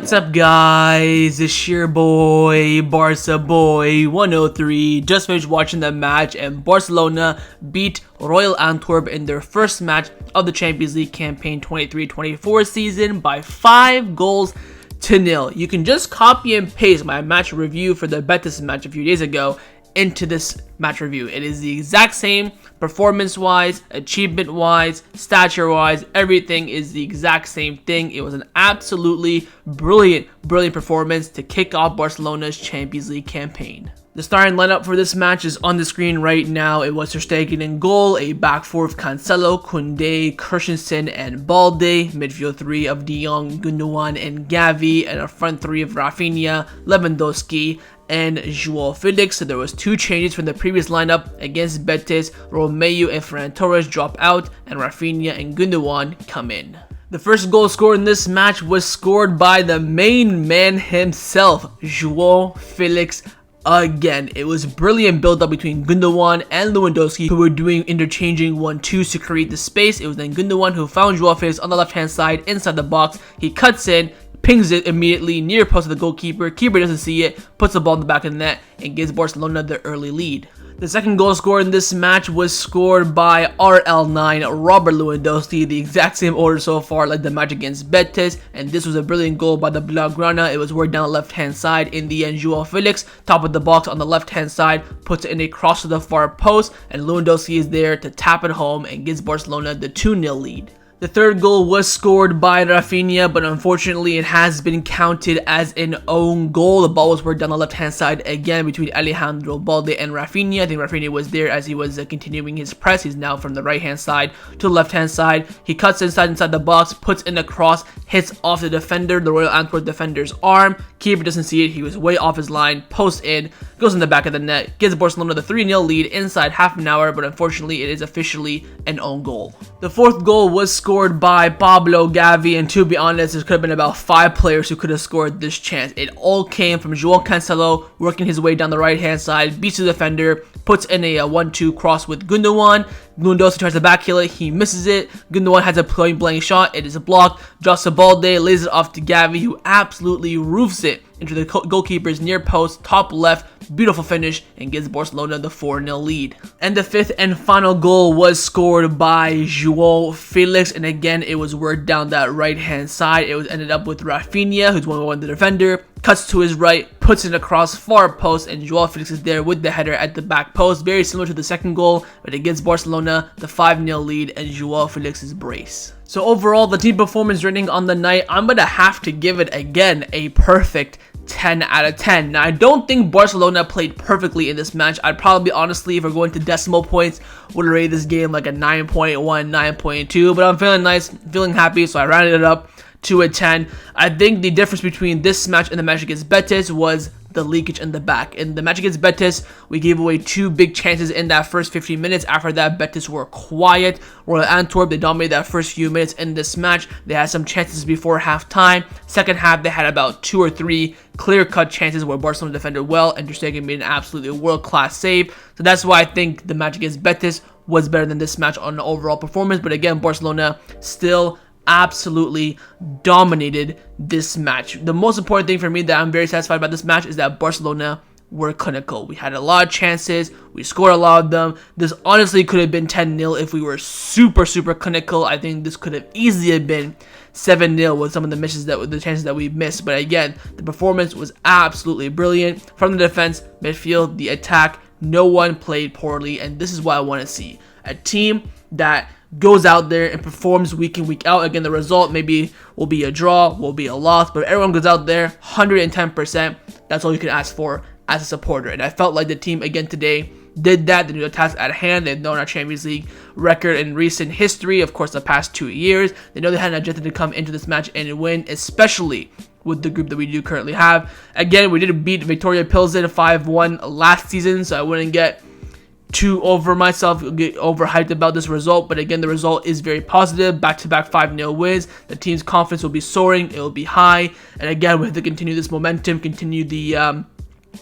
What's up, guys? It's your boy, Barca Boy 103. Just finished watching the match, and Barcelona beat Royal Antwerp in their first match of the Champions League campaign 23-24 season by 5-0. You can just copy and paste my match review for the Betis match a few days ago into this match review. It is the exact same performance-wise, achievement-wise, stature-wise. Everything is the exact same thing. It was an absolutely brilliant performance to kick off Barcelona's Champions League campaign. The starting lineup for this match is on the screen right now. It was Ter Stegen in goal, a back four of Cancelo, Koundé, Christensen, and Balde, midfield three of De Jong, Gundogan, and Gavi, and a front three of Raphinha, Lewandowski, and Joao Felix. So there was two changes from the previous lineup against Betis. Romeu and Ferran Torres drop out, and Raphinha and Gundogan come in. The first goal scored in this match was scored by the main man himself, Joao Felix. Again, it was brilliant build-up between Gundogan and Lewandowski, who were doing interchanging 1-2s to create the space. It was then Gundogan who found Joao Felix on the left-hand side inside the box. He cuts in, pings it immediately near post of the goalkeeper. Keeper doesn't see it, puts the ball in the back of the net, and gives Barcelona the early lead. The second goal scored in this match was scored by RL9, Robert Lewandowski, the exact same order so far like the match against Betis, and this was a brilliant goal by the blaugrana. It was worked down the left-hand side. In the end, Joao Felix, top of the box on the left-hand side, puts it in a cross to the far post, and Lewandowski is there to tap it home and gives Barcelona the 2-0 lead. The third goal was scored by Raphinha, but unfortunately it has been counted as an own goal. The ball was worked down the left-hand side again between Alejandro Balde and Raphinha. I think Raphinha was there as he was continuing his press. He's now from the right-hand side to the left-hand side. He cuts inside the box, puts in a cross, hits off the defender, the Royal Antwerp defender's arm. Keeper doesn't see it. He was way off his line. Post in, goes in the back of the net, gives Barcelona the 3-0 lead inside half an hour, but unfortunately it is officially an own goal. The fourth goal was scored by Pablo Gavi, and to be honest, there could have been about 5 players who could have scored this chance. It all came from Joao Cancelo working his way down the right-hand side, beats the defender, puts in a 1-2 cross with Gundogan. Lewandowski tries to backheel it, he misses it. Gundogan has a point-blank shot, it is blocked. Joao Balde lays it off to Gavi, who absolutely roofs it into the goalkeeper's near post, top left. Beautiful finish, and gives Barcelona the 4-0 lead. And the fifth and final goal was scored by Joao Felix, and again it was worked down that right-hand side. It was ended up with Raphinha, who's 1-1 the defender, cuts to his right, puts it across far post, and Joao Felix is there with the header at the back post. Very similar to the second goal, but it gives Barcelona the 5-0 lead and Joao Felix's brace. So overall, the team performance rating on the night, I'm going to have to give it again a perfect 10 out of 10. Now, I don't think Barcelona played perfectly in this match. I'd probably, honestly, if we're going to decimal points, would have rated this game like a 9.1, 9.2, but I'm feeling nice, feeling happy, so I rounded it up to a 10. I think the difference between this match and the match against Betis was the leakage in the back. In the match against Betis, we gave away 2 big chances in that first 15 minutes. After that, Betis were quiet. Royal Antwerp, they dominated that first few minutes in this match. They had some chances before halftime. Second half, they had about 2 or 3 clear-cut chances where Barcelona defended well, and Ter Stegen made an absolutely world-class save. So that's why I think the match against Betis was better than this match on the overall performance. But again, Barcelona still absolutely dominated this match. The most important thing for me that I'm very satisfied about this match is that Barcelona were clinical. We had a lot of chances, we scored a lot of them. This honestly could have been 10-0 if we were super clinical. I think this could have easily have been 7-0 with some of the chances that we missed. But again, the performance was absolutely brilliant. From the defense, midfield, the attack, no one played poorly, and this is what I want to see. A team that goes out there and performs week in, week out. Again, the result maybe will be a draw, will be a loss, but everyone goes out there 110%. That's all you can ask for as a supporter. And I felt like the team again today did that. They knew the task at hand. They've known our Champions League record in recent history, of course, the past 2 years. They know they had an agenda to come into this match and win, especially with the group that we do currently have. Again, we did beat Victoria Pilsen 5-1 last season, so I wouldn't get too get overhyped about this result. But again, the result is very positive. Back-to-back 5-0 wins. The team's confidence will be soaring. It will be high. And again, we have to continue this momentum, continue the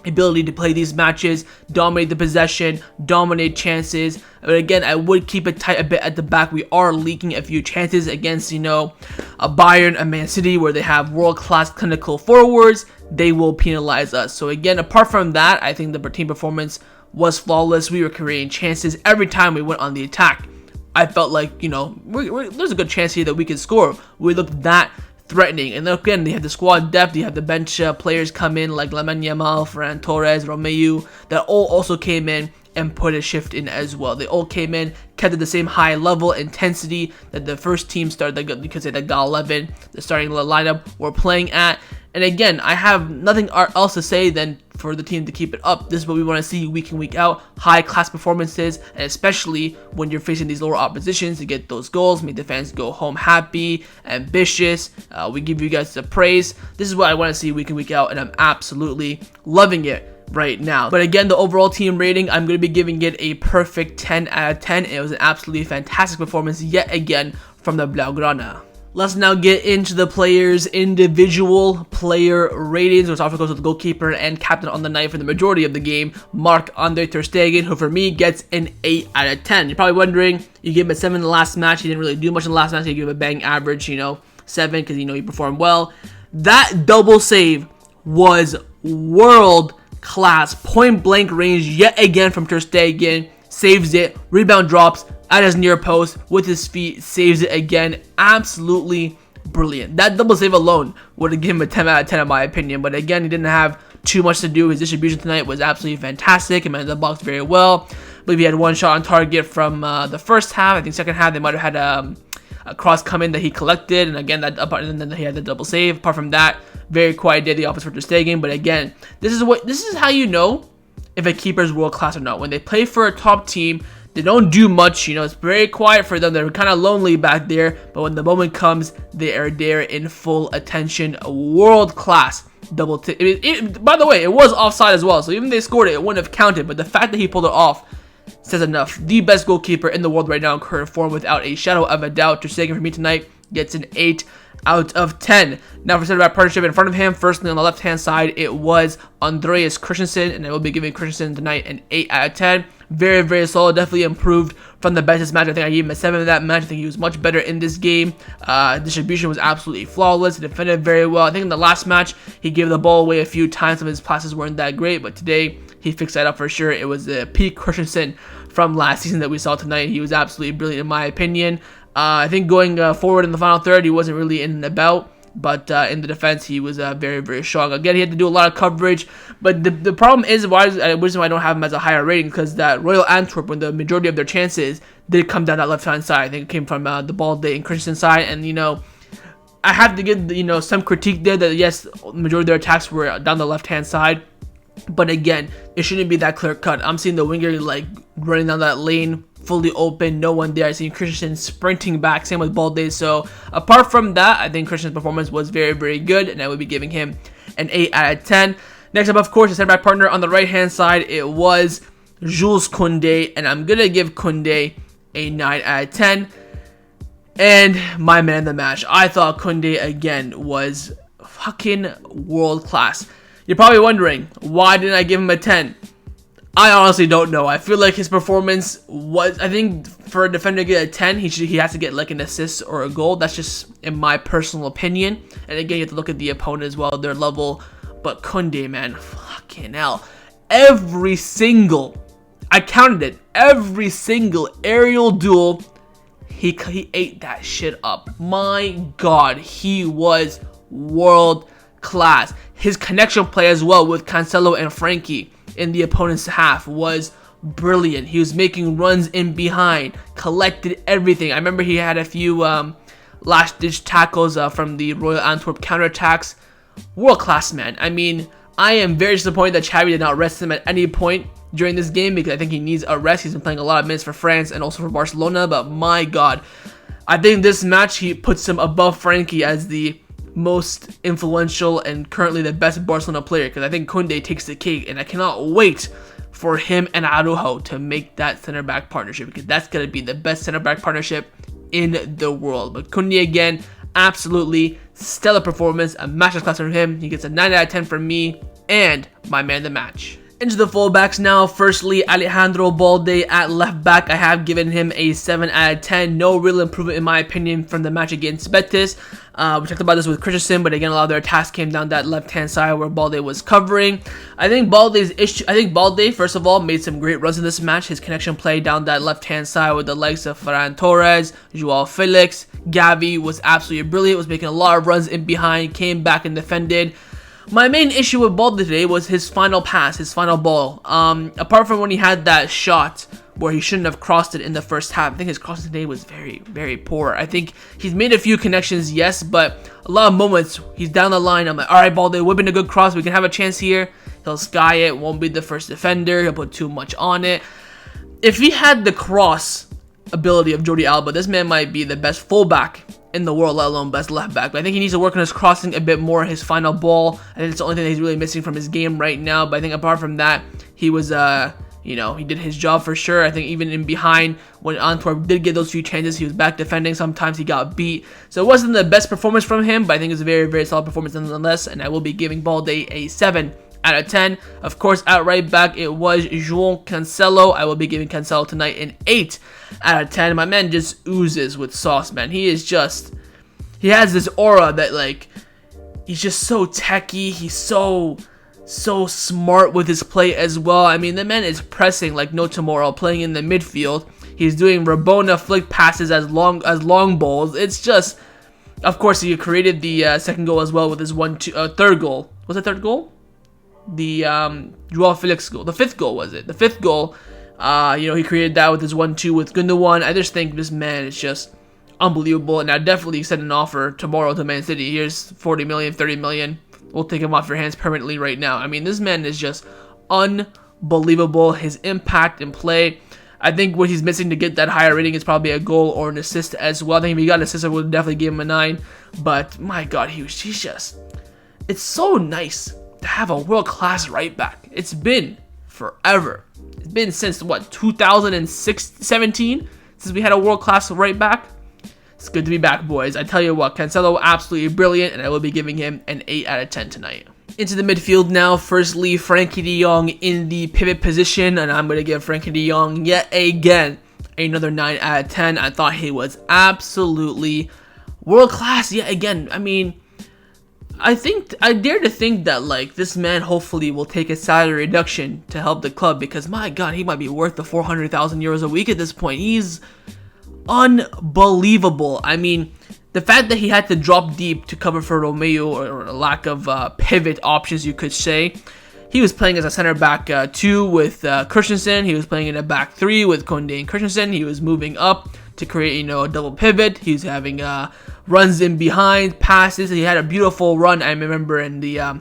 ability to play these matches, dominate the possession, dominate chances. But again, I would keep it tight a bit at the back. We are leaking a few chances against, a Bayern, a Man City, where they have world-class clinical forwards. They will penalize us. So again, apart from that, I think the team performance was flawless. We were creating chances every time we went on the attack. I felt like, there's a good chance here that we can score. We looked that threatening. And then again, they have the squad depth. You have the bench players come in like Lamine Yamal, Ferran Torres, Romeu, that all also came in and put a shift in as well. They all came in, kept at the same high level intensity that the first team started, because they had the 11, the starting lineup, were playing at. And again, I have nothing else to say than for the team to keep it up. This is what we want to see week in, week out. High class performances, and especially when you're facing these lower oppositions, to get those goals, make the fans go home happy, ambitious. We give you guys the praise. This is what I want to see week in, week out, and I'm absolutely loving it right now. But again, the overall team rating, I'm going to be giving it a perfect 10 out of 10. It was an absolutely fantastic performance yet again from the blaugrana. Let's now get into the players' individual player ratings, which often goes with the goalkeeper and captain on the night for the majority of the game, Marc-Andre ter Stegen, who for me gets an 8 out of 10. You're probably wondering, you gave him a 7 in the last match. He didn't really do much in the last match. You give him a bang average, 7, because he performed well. That double save was world class. Point blank range yet again from ter Stegen. Saves it, rebound drops at his near post with his feet, saves it again. Absolutely brilliant. That double save alone would have given him a 10 out of 10 in my opinion. But again, he didn't have too much to do. His distribution tonight was absolutely fantastic. He managed the box very well. I believe he had one shot on target from the first half. I think second half they might have had a cross come in that he collected, and again and then he had the double save. Apart from that, very quiet day at the office for ter Stegen. But again, this is how you know if a keeper is world class or not. When they play for a top team, they don't do much. It's very quiet for them. They're kind of lonely back there. But when the moment comes, they are there in full attention. A world class double tip. By the way, it was offside as well. So even if they scored it, it wouldn't have counted. But the fact that he pulled it off says enough. The best goalkeeper in the world right now in current form, without a shadow of a doubt. ter Stegen for me tonight gets an 8 out of 10. Now for center back partnership in front of him, firstly on the left hand side, it was Andreas Christensen, and I will be giving Christensen tonight an 8 out of 10. Very, very solid. Definitely improved from the Betis match. I think I gave him a 7 in that match. I think he was much better in this game. Distribution was absolutely flawless. He defended very well. I think in the last match, he gave the ball away a few times. Some of his passes weren't that great, but today he fixed that up for sure. It was the peak Christensen from last season that we saw tonight. He was absolutely brilliant in my opinion. I think going forward in the final third, he wasn't really in and about. But in the defense, he was very, very strong. Again, he had to do a lot of coverage. But the problem is, the reason why I don't have him as a higher rating, because that Royal Antwerp, when the majority of their chances did come down that left-hand side. I think it came from the ball day in Christensen's side. And, I have to give, some critique there that, yes, the majority of their attacks were down the left-hand side. But again, it shouldn't be that clear-cut. I'm seeing the winger, running down that lane, fully open, no one there. I see Christensen sprinting back, same with Balde. So apart from that, I think Christensen's performance was very, very good, and I would be giving him an 8 out of 10. Next up, of course, the center back partner on the right hand side, it was Jules Koundé, and I'm gonna give Koundé a 9 out of 10. And my man of the match, I thought Koundé again was fucking world class. You're probably wondering, why didn't I give him a 10? I honestly don't know. I feel like his performance was, I think for a defender to get a 10, he has to get an assist or a goal. That's just in my personal opinion. And again, you have to look at the opponent as well, their level. But Koundé, man, fucking hell. I counted it, every single aerial duel, he ate that shit up. My God, he was world class. His connection play as well with Cancelo and Frankie in the opponent's half was brilliant. He was making runs in behind, collected everything. I remember he had a few last-ditch tackles from the Royal Antwerp counterattacks. World-class, man. I mean, I am very disappointed that Xavi did not rest him at any point during this game, because I think he needs a rest. He's been playing a lot of minutes for France and also for Barcelona, but my God. I think this match, he puts him above Frankie as the most influential and currently the best Barcelona player, because I think Koundé takes the cake, and I cannot wait for him and Araujo to make that center back partnership, because that's going to be the best center back partnership in the world. But Koundé again, absolutely stellar performance, a masterclass from him. He gets a 9 out of 10 from me. and my man of the match. Into the fullbacks now. Firstly, Alejandro Balde at left back. I have given him a 7 out of 10. No real improvement in my opinion from the match against Betis. We talked about this with Christensen, but again, a lot of their attacks came down that left-hand side where Balde was covering. I think Balde, first of all, made some great runs in this match. His connection play down that left-hand side with the likes of Ferran Torres, Joao Felix, Gavi was absolutely brilliant. Was making a lot of runs in behind, came back and defended. My main issue with Balde today was his final pass, his final ball. Apart from when he had that shot where he shouldn't have crossed it in the first half, I think his crossing today was very, very poor. I think he's made a few connections, yes, but a lot of moments he's down the line. I'm like, all right, Balde, whipping a good cross. We can have a chance here. He'll sky it, won't be the first defender. He'll put too much on it. If he had the cross ability of Jordi Alba, this man might be the best fullback in the world, let alone best left back. But I think he needs to work on his crossing a bit more, his final ball. I think it's the only thing that he's really missing from his game right now. But I think apart from that, he was, he did his job for sure. I think even in behind, when Antwerp did get those few chances, he was back defending. Sometimes he got beat. So it wasn't the best performance from him, but I think it's a very, very solid performance nonetheless. And I will be giving Balde a 7 out of 10. Of course, at right back, it was João Cancelo. I will be giving Cancelo tonight an 8 out of 10. My man just oozes with sauce, man. He has this aura that, like, he's just so techy. He's so smart with his play as well. I mean, the man is pressing like no tomorrow, playing in the midfield. He's doing Rabona flick passes as long balls. It's just, of course, he created the second goal as well with his third goal. Was it third goal? The Joao Felix goal. The fifth goal, was it? The fifth goal. He created that with his 1-2 with Gundogan. I just think this man is just unbelievable, and I definitely send an offer tomorrow to Man City. Here's 40 million, 30 million. We'll take him off your hands permanently right now. I mean, this man is just unbelievable. His impact and play. I think what he's missing to get that higher rating is probably a goal or an assist as well. I think if he got an assist, I would definitely give him a 9. But my God, he's just... It's so nice to have a world-class right back. It's been forever. It's been since, 2017 since we had a world-class right back. It's good to be back, boys. I tell you what, Cancelo, absolutely brilliant, and I will be giving him an 8 out of 10 tonight. Into the midfield now. Firstly, Frenkie de Jong in the pivot position, and I'm going to give Frenkie de Jong yet again another 9 out of 10. I thought he was absolutely world-class yet again. I mean, I dare to think that, like, this man hopefully will take a salary reduction to help the club, because my God, he might be worth the 400,000 euros a week at this point. He's unbelievable. I mean, the fact that he had to drop deep to cover for Romeo, or a lack of pivot options, you could say. He was playing as a center back 2 with Christensen. He was playing in a back 3 with Koundé and Christensen. He was moving up to create, a double pivot. He was having runs in behind, passes. He had a beautiful run, I remember, in the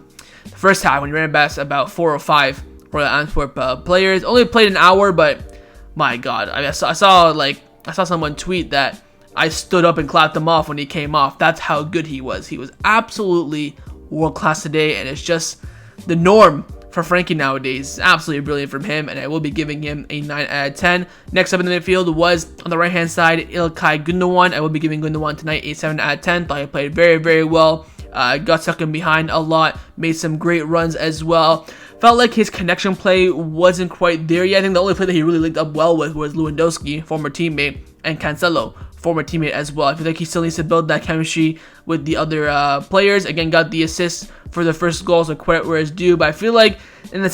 first half when he ran past about 4 or 5 Royal Antwerp players. Only played an hour, but my God, I saw someone tweet that I stood up and clapped him off when he came off. That's how good he was. He was absolutely world-class today, and it's just the norm for Frenkie nowadays. Absolutely brilliant from him, and I will be giving him a 9 out of 10. Next up in the midfield was, on the right-hand side, Ilkay Gundogan. I will be giving Gundogan tonight a 7 out of 10. Thought he played very, very well. Got stuck in behind a lot. Made some great runs as well. Felt like his connection play wasn't quite there yet. I think the only player that he really linked up well with was Lewandowski, former teammate, and Cancelo, former teammate as well. I feel like he still needs to build that chemistry with the other players. Again, got the assist for the first goal, so credit where it's due. But I feel like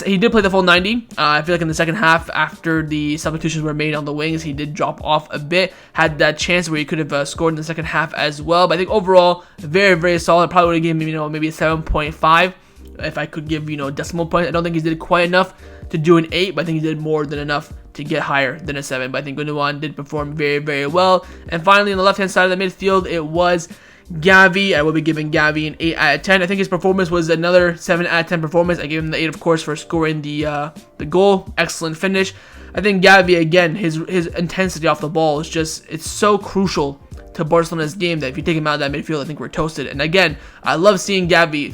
he did play the full 90. I feel like in the second half, after the substitutions were made on the wings, he did drop off a bit. Had that chance where he could have scored in the second half as well. But I think overall, very, very solid. Probably would have given him, maybe a 7.5 if I could give, decimal points. I don't think he did quite enough to do an 8, but I think he did more than enough to get higher than a 7. But I think Gundogan did perform very, very well. And finally, on the left-hand side of the midfield, it was Gavi. I will be giving Gavi an 8 out of 10. I think his performance was another 7 out of 10 performance. I gave him the 8, of course, for scoring the goal. Excellent finish. I think Gavi, again, his intensity off the ball is just, it's so crucial to Barcelona's game that if you take him out of that midfield, I think we're toasted. And again, I love seeing Gavi,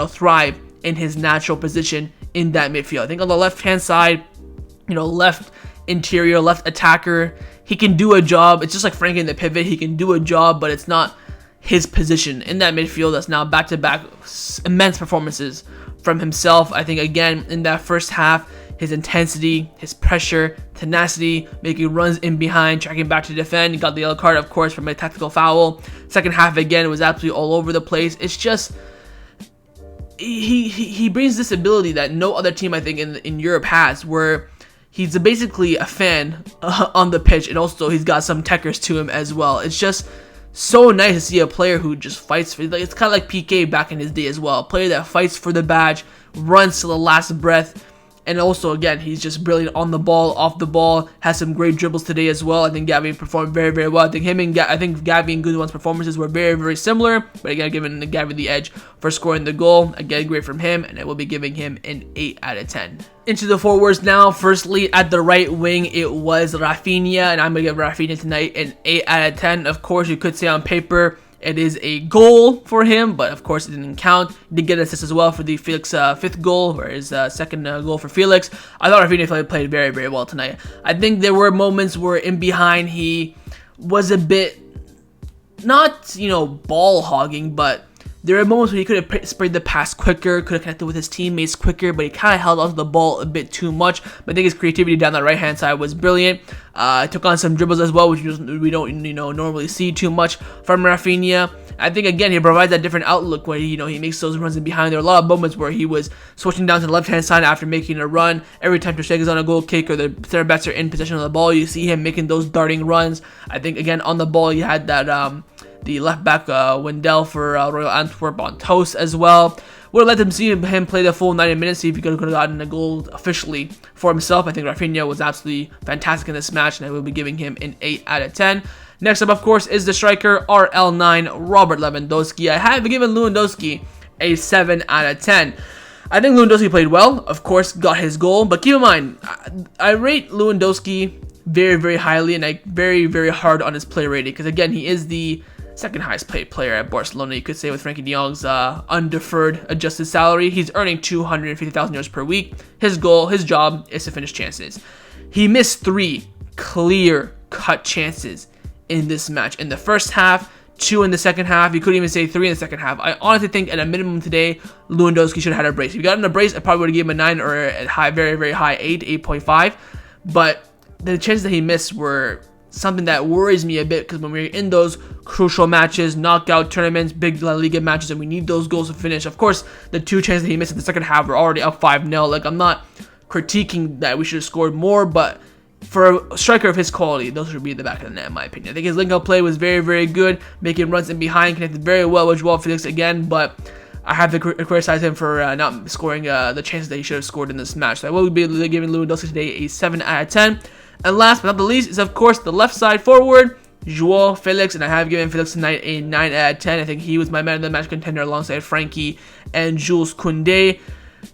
thrive in his natural position in that midfield. I think on the left-hand side, left interior, left attacker, he can do a job. It's just like Frenkie in the pivot. He can do a job, but it's not his position in that midfield. That's now back-to-back immense performances from himself. I think, again, in that first half, his intensity, his pressure, tenacity, making runs in behind, tracking back to defend. He got the yellow card, of course, from a tactical foul. Second half, again, was absolutely all over the place. It's just, he brings this ability that no other team, I think, in Europe has, where he's basically a fan on the pitch, and also he's got some techers to him as well. It's just so nice to see a player who just fights for, like, it's kind of like PK back in his day as well. A player that fights for the badge, runs to the last breath. And also, again, he's just brilliant on the ball, off the ball, has some great dribbles today as well. I think Gavi performed very, very well. I think Gavi and Gundogan's performances were very, very similar. But again, giving Gavi the edge for scoring the goal. Again, great from him, and I will be giving him an 8 out of 10. Into the forwards now. Firstly, at the right wing, it was Raphinha, and I'm going to give Raphinha tonight an 8 out of 10. Of course, you could say on paper it is a goal for him, but of course it didn't count. He did get an assist as well for the Felix fifth goal, or his second goal for Felix. I thought Raphinha played very, very well tonight. I think there were moments where in behind he was a bit, not, ball hogging, but there were moments where he could have sprayed the pass quicker, could have connected with his teammates quicker, but he kind of held onto the ball a bit too much. But I think his creativity down the right-hand side was brilliant. Took on some dribbles as well, which we don't normally see too much from Raphinha. I think, again, he provides that different outlook where he makes those runs in behind. There are a lot of moments where he was switching down to the left-hand side after making a run. Every time Ter Stegen is on a goal kick or the center backs are in possession of the ball, you see him making those darting runs. I think, again, on the ball, he had that the left back Wendell for Royal Antwerp on toast as well. Would have let them see him play the full 90 minutes, see if he could have gotten a goal officially for himself. I think Raphinha was absolutely fantastic in this match, and I will be giving him an 8 out of 10. Next up, of course, is the striker, RL9, Robert Lewandowski. I have given Lewandowski a 7 out of 10. I think Lewandowski played well, of course, got his goal, but keep in mind, I rate Lewandowski very, very highly, and very, very hard on his play rating, because, again, he is the second highest paid player at Barcelona, you could say, with Frankie de Jong's undeferred adjusted salary. He's earning 250,000 euros per week. His job is to finish chances. He missed 3 clear-cut chances in this match. In the first half, 2 in the second half. You couldn't even say 3 in the second half. I honestly think at a minimum today, Lewandowski should have had a brace. If he got in a brace, I probably would have given him a 9 or a high, very, very high 8.5. But the chances that he missed were something that worries me a bit, because when we're in those crucial matches, knockout tournaments, big La Liga matches, and we need those goals to finish. Of course, the 2 chances that he missed in the second half were already up 5-0. Like, I'm not critiquing that we should have scored more, but for a striker of his quality, those should be at the back of the net, in my opinion. I think his link-up play was very, very good, making runs in behind, connected very well with Joao Felix again, but I have to criticize him for not scoring the chances that he should have scored in this match. So I will be giving Lewandowski today a 7 out of 10. And last but not the least is, of course, the left side forward, Joao Felix, and I have given Felix tonight a 9 out of 10. I think he was my man of the match contender alongside Frankie and Jules Koundé.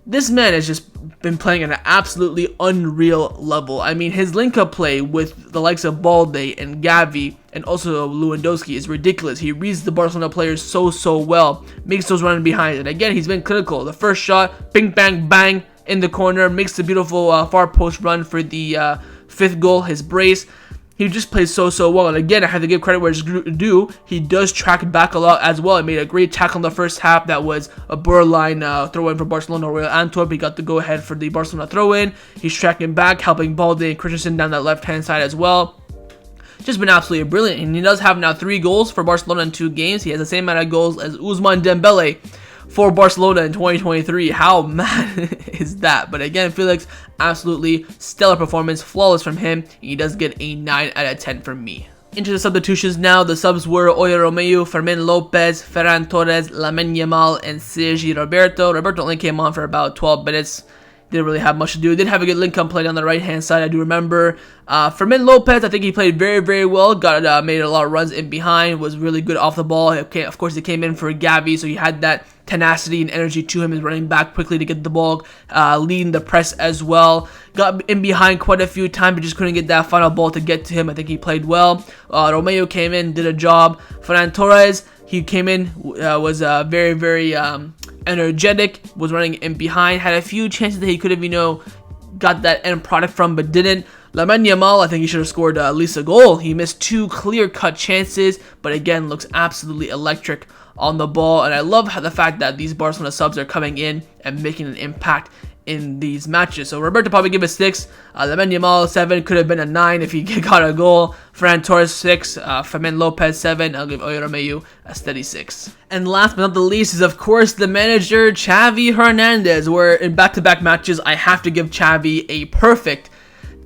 This man has just been playing at an absolutely unreal level. I mean, his link-up play with the likes of Balde and Gavi and also Lewandowski is ridiculous. He reads the Barcelona players so well, makes those running behind. And again, he's been clinical. The first shot, bing, bang, bang, in the corner, makes the beautiful far post run for the 5th goal, his brace. He just plays so well, and again, I have to give credit where it's due. He does track back a lot as well. He made a great tackle in the first half. That was a borderline throw-in for Barcelona. Royal Antwerp, he got the go-ahead for the Barcelona throw-in. He's tracking back, helping Balde and Christensen down that left-hand side as well. Just been absolutely brilliant, and he does have now 3 goals for Barcelona in 2 games. He has the same amount of goals as Ousmane Dembele for Barcelona in 2023. How mad is that? But again, Felix, absolutely stellar performance, flawless from him. He does get a 9 out of 10 from me. Into the substitutions now. The subs were Oya Romeu, Fermin Lopez, Ferran Torres, Lamine Yamal, and Sergi Roberto. Roberto only came on for about 12 minutes. Didn't really have much to do. Did have a good link-up play on the right-hand side, I do remember. Fermin Lopez, I think he played very well. Made a lot of runs in behind. Was really good off the ball. Okay, of course, he came in for Gavi, so he had that tenacity and energy to him, is running back quickly to get the ball, leading the press as well. Got in behind quite a few times, but just couldn't get that final ball to get to him. I think he played well. Romeo came in, did a job. Ferran Torres, he came in, was very energetic, was running in behind, had a few chances that he could have, got that end product from, but didn't. Lamine Yamal, I think he should have scored at least a goal. He missed 2 clear-cut chances, but again, looks absolutely electric on the ball. And I love the fact that these Barcelona subs are coming in and making an impact in these matches. So Roberto probably give a 6. Lamine Yamal 7, could have been a 9 if he got a goal. Ferran Torres 6, Fermin Lopez 7. I'll give Oyoromeu a steady 6. And last but not the least is of course the manager Xavi Hernandez, where in back-to-back matches I have to give Xavi a perfect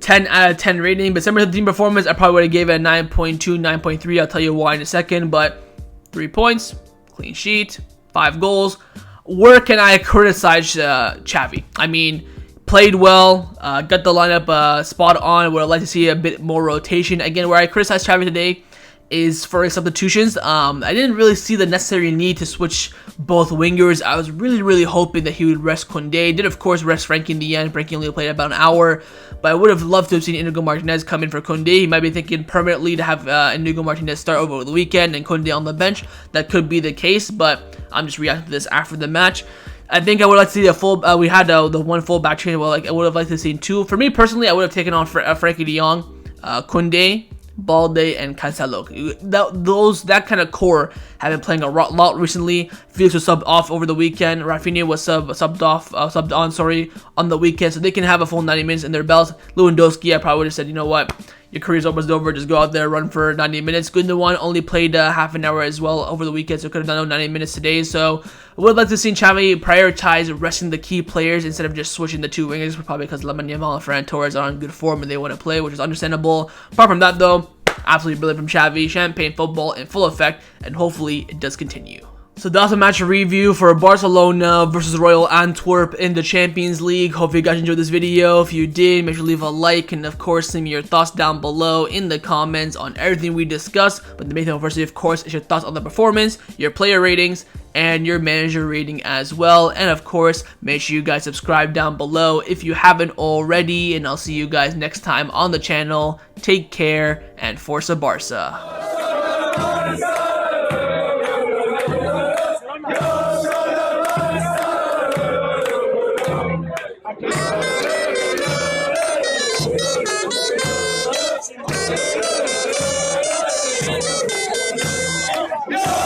10 out of 10 rating. But similar to the team performance, I probably would have gave it a 9.2, 9.3. I'll tell you why in a second. But 3 points, clean sheet, 5 goals. Where can I criticize Xavi? I mean, played well, got the lineup spot on. Would have liked to see a bit more rotation. Again, where I criticize Xavi today is for his substitutions. I didn't really see the necessary need to switch both wingers. I was really hoping that he would rest Koundé. Did of course rest Frankie in the end. Frankie only played about an hour, but I would have loved to have seen Inigo Martinez come in for Koundé. He might be thinking permanently to have Inigo Martinez start over the weekend and Koundé on the bench. That could be the case, but I'm just reacting to this after the match. I think I would like to see a full. We had the one full back chain. Well, I would have liked to see 2. For me personally, I would have taken on Frankie De Jong, Koundé, Balde, and Cancelo. That kind of core have been playing a lot recently. Felix was subbed off over the weekend. Raphinha was subbed on on the weekend, so they can have a full 90 minutes in their belts. Lewandowski, I probably would have said, you know what, your career's almost over. Just go out there, run for 90 minutes. Gundogan only played half an hour as well over the weekend, so could have done 90 minutes today. So I would like to see Xavi prioritize resting the key players instead of just switching the 2 wingers, probably because Lamine Yamal and Ferran Torres are in good form and they want to play, which is understandable. Apart from that, though, absolutely brilliant from Xavi. Champagne football in full effect, and hopefully it does continue. So that's a match review for Barcelona versus Royal Antwerp in the Champions League. Hope you guys enjoyed this video. If you did, make sure to leave a like, and of course leave me your thoughts down below in the comments on everything we discussed. But the main thing, firstly, of course, is your thoughts on the performance, your player ratings, and your manager rating as well. And of course, make sure you guys subscribe down below if you haven't already, and I'll see you guys next time on the channel. Take care, and Forza Barca. Yeah!